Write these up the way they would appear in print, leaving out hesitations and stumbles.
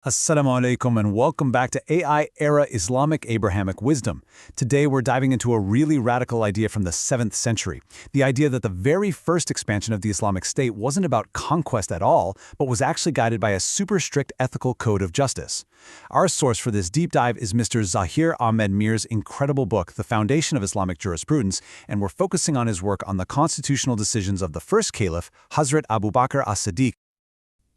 Assalamu alaikum and welcome back to AI-era Islamic Abrahamic wisdom. Today we're diving into a really radical idea from the 7th century. The idea that the very first expansion of the Islamic State wasn't about conquest at all, but was actually guided by a super strict ethical code of justice. Our source for this deep dive is Mr. Zahir Ahmed Mir's incredible book, The Foundation of Islamic Jurisprudence, and we're focusing on his work on the constitutional decisions of the first caliph, Hazrat Abu Bakr As-Siddiq.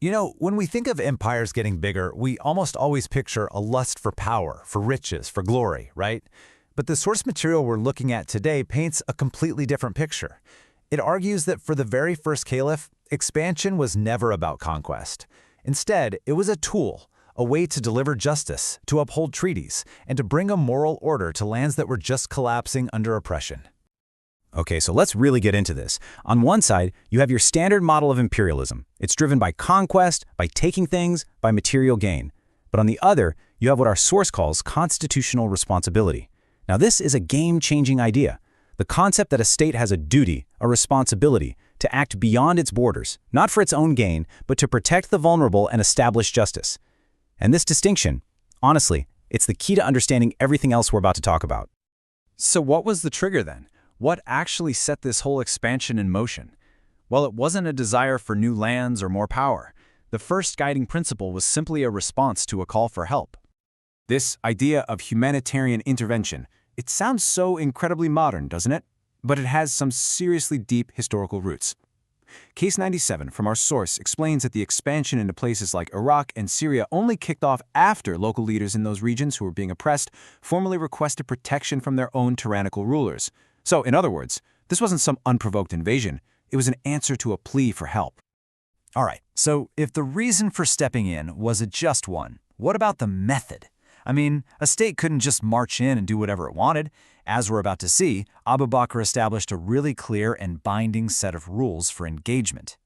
You know, when we think of empires getting bigger, we almost always picture a lust for power, for riches, for glory, right? But the source material we're looking at today paints a completely different picture. It argues that for the very first caliph, expansion was never about conquest. Instead, it was a tool, a way to deliver justice, to uphold treaties, and to bring a moral order to lands that were just collapsing under oppression. Okay, so let's really get into this. On one side, you have your standard model of imperialism. It's driven by conquest, by taking things, by material gain. But on the other, you have what our source calls constitutional responsibility. Now this is a game-changing idea. The concept that a state has a duty, a responsibility, to act beyond its borders, not for its own gain, but to protect the vulnerable and establish justice. And this distinction, honestly, it's the key to understanding everything else we're about to talk about. So what was the trigger then? What actually set this whole expansion in motion? Well, it wasn't a desire for new lands or more power. The first guiding principle was simply a response to a call for help. This idea of humanitarian intervention, it sounds so incredibly modern, doesn't it? But it has some seriously deep historical roots. Case 97 from our source explains that the expansion into places like Iraq and Syria only kicked off after local leaders in those regions who were being oppressed formally requested protection from their own tyrannical rulers. So, in other words, this wasn't some unprovoked invasion. It was an answer to a plea for help. All right, so if the reason for stepping in was a just one, what about the method? I mean, a state couldn't just march in and do whatever it wanted. As we're about to see, Abu Bakr established a really clear and binding set of rules for engagement.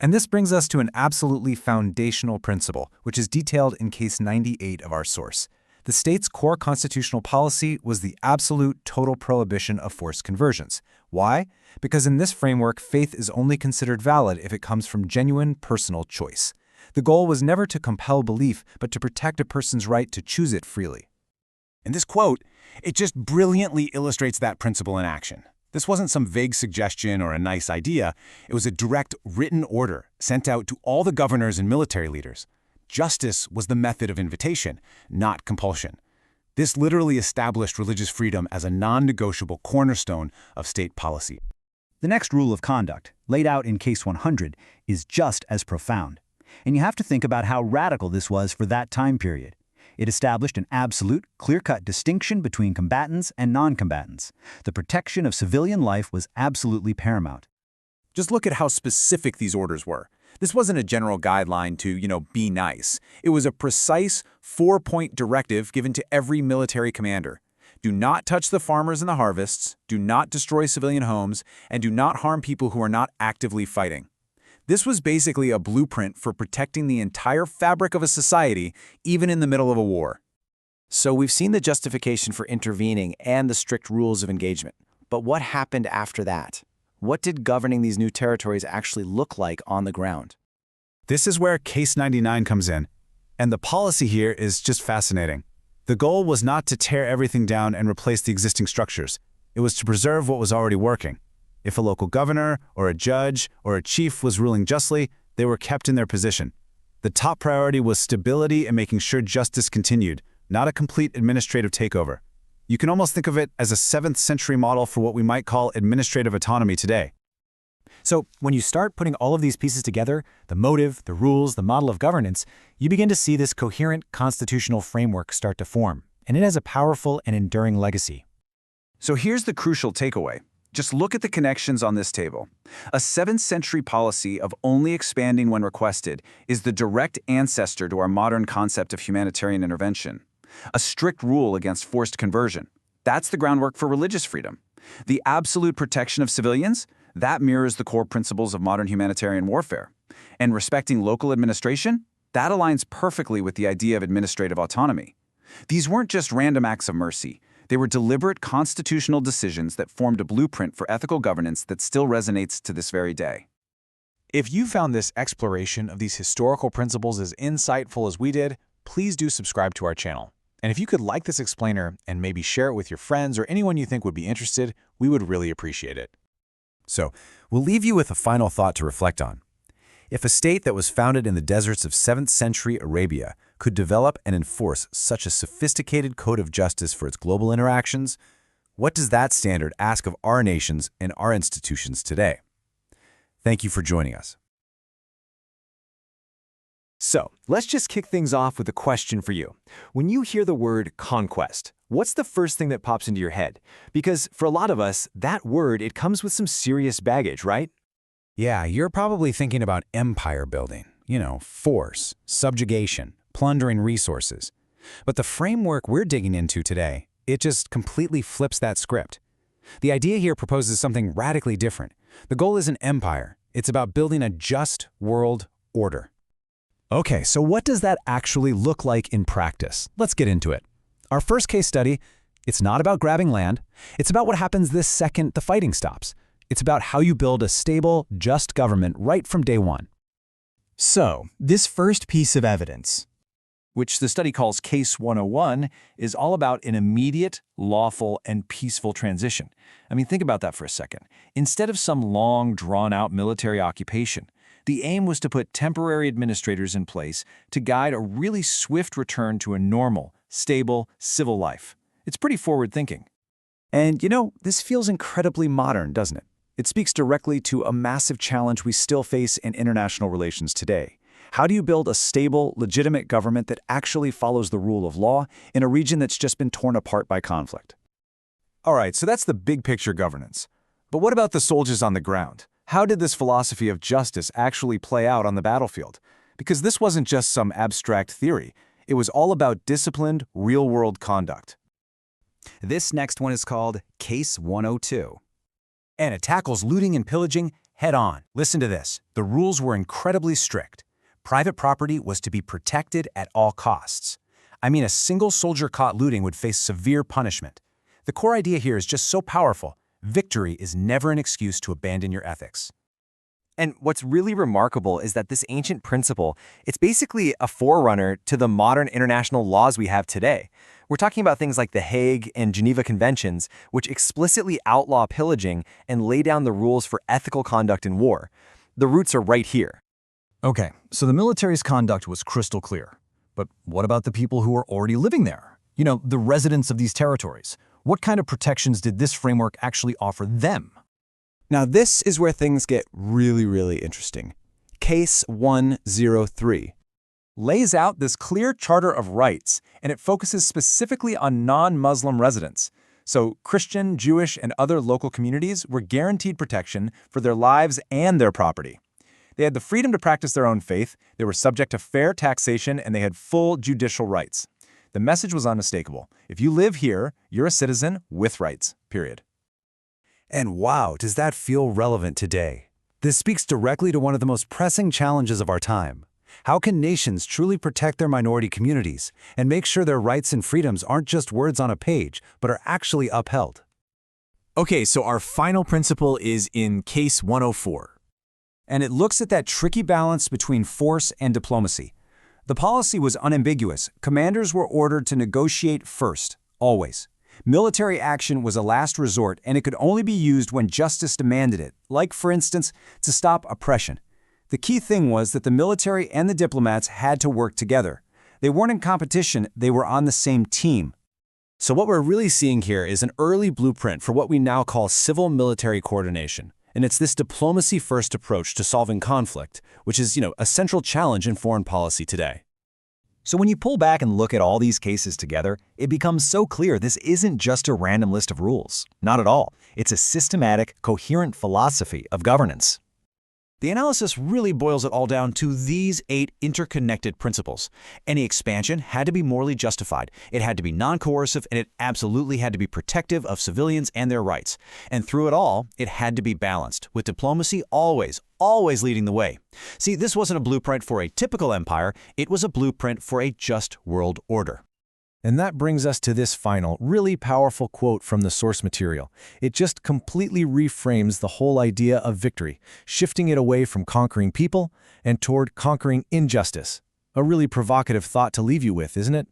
And this brings us to an absolutely foundational principle, which is detailed in case 98 of our source. The state's core constitutional policy was the absolute total prohibition of forced conversions. Why? Because in this framework, faith is only considered valid if it comes from genuine personal choice. The goal was never to compel belief, but to protect a person's right to choose it freely. And this quote, it just brilliantly illustrates that principle in action. This wasn't some vague suggestion or a nice idea. It was a direct written order sent out to all the governors and military leaders. Justice was the method of invitation, not compulsion. This literally established religious freedom as a non-negotiable cornerstone of state policy. The next rule of conduct, laid out in Case 100, is just as profound. And you have to think about how radical this was for that time period. It established an absolute, clear-cut distinction between combatants and non-combatants. The protection of civilian life was absolutely paramount. Just look at how specific these orders were. This wasn't a general guideline to, be nice. It was a precise 4-point directive given to every military commander. Do not touch the farmers and the harvests, do not destroy civilian homes, and do not harm people who are not actively fighting. This was basically a blueprint for protecting the entire fabric of a society, even in the middle of a war. So we've seen the justification for intervening and the strict rules of engagement. But what happened after that? What did governing these new territories actually look like on the ground? This is where Case 99 comes in, and the policy here is just fascinating. The goal was not to tear everything down and replace the existing structures. It was to preserve what was already working. If a local governor, or a judge, or a chief was ruling justly, they were kept in their position. The top priority was stability and making sure justice continued, not a complete administrative takeover. You can almost think of it as a 7th century model for what we might call administrative autonomy today. So when you start putting all of these pieces together, the motive, the rules, the model of governance, you begin to see this coherent constitutional framework start to form, and it has a powerful and enduring legacy. So here's the crucial takeaway. Just look at the connections on this table. A 7th century policy of only expanding when requested is the direct ancestor to our modern concept of humanitarian intervention. A strict rule against forced conversion. That's the groundwork for religious freedom. The absolute protection of civilians, that mirrors the core principles of modern humanitarian warfare. And respecting local administration, that aligns perfectly with the idea of administrative autonomy. These weren't just random acts of mercy. They were deliberate constitutional decisions that formed a blueprint for ethical governance that still resonates to this very day. If you found this exploration of these historical principles as insightful as we did, please do subscribe to our channel. And if you could like this explainer and maybe share it with your friends or anyone you think would be interested, we would really appreciate it. So, we'll leave you with a final thought to reflect on. If a state that was founded in the deserts of 7th century Arabia could develop and enforce such a sophisticated code of justice for its global interactions, what does that standard ask of our nations and our institutions today? Thank you for joining us. So, let's just kick things off with a question for you. When you hear the word conquest, what's the first thing that pops into your head? Because for a lot of us, that word, it comes with some serious baggage, right? Yeah, you're probably thinking about empire building, force, subjugation, plundering resources. But the framework we're digging into today, it just completely flips that script. The idea here proposes something radically different. The goal isn't empire. It's about building a just world order. Okay, so what does that actually look like in practice? Let's get into it. Our first case study, it's not about grabbing land. It's about what happens this second the fighting stops. It's about how you build a stable, just government right from day one. So, this first piece of evidence, which the study calls Case 101, is all about an immediate, lawful, and peaceful transition. I mean, think about that for a second. Instead of some long, drawn-out military occupation, the aim was to put temporary administrators in place to guide a really swift return to a normal, stable, civil life. It's pretty forward-thinking. And this feels incredibly modern, doesn't it? It speaks directly to a massive challenge we still face in international relations today. How do you build a stable, legitimate government that actually follows the rule of law in a region that's just been torn apart by conflict? All right, so that's the big picture governance. But what about the soldiers on the ground? How did this philosophy of justice actually play out on the battlefield? Because this wasn't just some abstract theory. It was all about disciplined, real-world conduct. This next one is called Case 102. And it tackles looting and pillaging head-on. Listen to this. The rules were incredibly strict. Private property was to be protected at all costs. I mean, a single soldier caught looting would face severe punishment. The core idea here is just so powerful. Victory is never an excuse to abandon your ethics. And what's really remarkable is that this ancient principle, it's basically a forerunner to the modern international laws we have today. We're talking about things like the Hague and Geneva Conventions, which explicitly outlaw pillaging and lay down the rules for ethical conduct in war. The roots are right here. Okay, so the military's conduct was crystal clear. But what about the people who are already living there? The residents of these territories. What kind of protections did this framework actually offer them? Now this is where things get really, really interesting. Case 103 lays out this clear charter of rights, and it focuses specifically on non-Muslim residents. So Christian, Jewish, and other local communities were guaranteed protection for their lives and their property. They had the freedom to practice their own faith, they were subject to fair taxation, and they had full judicial rights. The message was unmistakable. If you live here, you're a citizen with rights, period. And wow, does that feel relevant today? This speaks directly to one of the most pressing challenges of our time. How can nations truly protect their minority communities and make sure their rights and freedoms aren't just words on a page, but are actually upheld? Okay, so our final principle is in Case 104. And it looks at that tricky balance between force and diplomacy. The policy was unambiguous. Commanders were ordered to negotiate first, always. Military action was a last resort, and it could only be used when justice demanded it, like, for instance, to stop oppression. The key thing was that the military and the diplomats had to work together. They weren't in competition, they were on the same team. So what we're really seeing here is an early blueprint for what we now call civil-military coordination. And it's this diplomacy-first approach to solving conflict, which is, a central challenge in foreign policy today. So when you pull back and look at all these cases together, it becomes so clear this isn't just a random list of rules. Not at all. It's a systematic, coherent philosophy of governance. The analysis really boils it all down to these 8 interconnected principles. Any expansion had to be morally justified, it had to be non-coercive, and it absolutely had to be protective of civilians and their rights. And through it all, it had to be balanced, with diplomacy always leading the way. See, this wasn't a blueprint for a typical empire, it was a blueprint for a just world order. And that brings us to this final, really powerful quote from the source material. It just completely reframes the whole idea of victory, shifting it away from conquering people and toward conquering injustice. A really provocative thought to leave you with, isn't it?